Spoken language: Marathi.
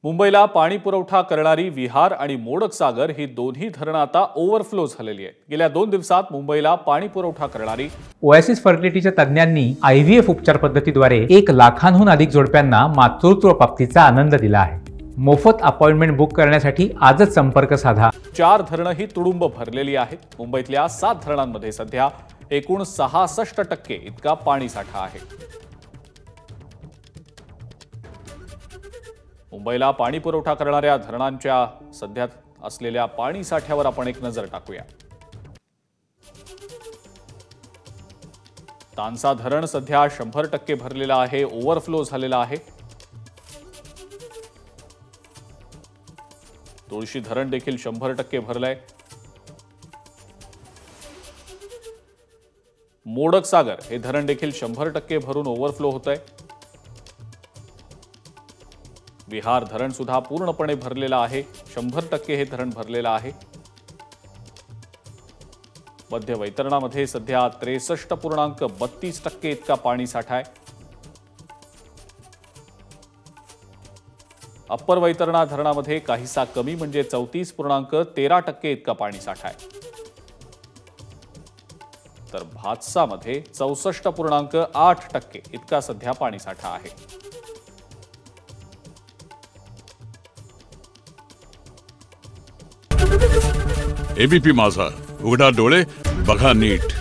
मुंबईला पाणी पुरवठा करणारी विहार आणि मोडकसागर ही दोन्ही धरणं आता ओव्हरफ्लो झालेली आहेत। गेल्या 2 दिवसात मुंबईला पाणी पुरवठा करणारी ओएसिस फर्टिलिटीच्या तज्ञांनी IVF उपचार पद्धतीद्वारे 1 लाखांहून अधिक जोडप्यांना मातृत्व प्राप्तीचा आनंद दिला आहे। मोफत अपॉइंटमेंट बुक करण्यासाठी आजच संपर्क साधा। 4 धरणं ही तुडुंब भरलेली आहेत। मुंबईतल्या 7 धरणांमध्ये सध्या एकूण 66% इतका पाणी साठा आहे। मुंबईला पाणी पुरवठा करणाऱ्या धरणांच्या सध्या असलेल्या पाणी साठ्यावर आपण एक नजर टाकूया। तानसा धरण सध्या 100% भरलेलं आहे, ओव्हरफ्लो झालेला आहे। तुळशी धरण देखील 100% भरलंय। मोडकसागर हे धरण देखील 100% भरून ओव्हरफ्लो होतंय। विहार धरण सुद्धा पूर्णपणे भरलेलं आहे, 100% हे धरण भरलेलं आहे। मध्य वैतरणामध्ये सध्या 63.32% इतका पाणी साठा आहे। अप्पर वैतरणा धरणामध्ये काहीसा कमी म्हणजे 34.13% इतका पाणी साठा आहे। तर भातसामध्ये 64.8% इतका सध्या पाणी साठा आहे। एबीपी माझा, उघडा डोळे बघा नीट।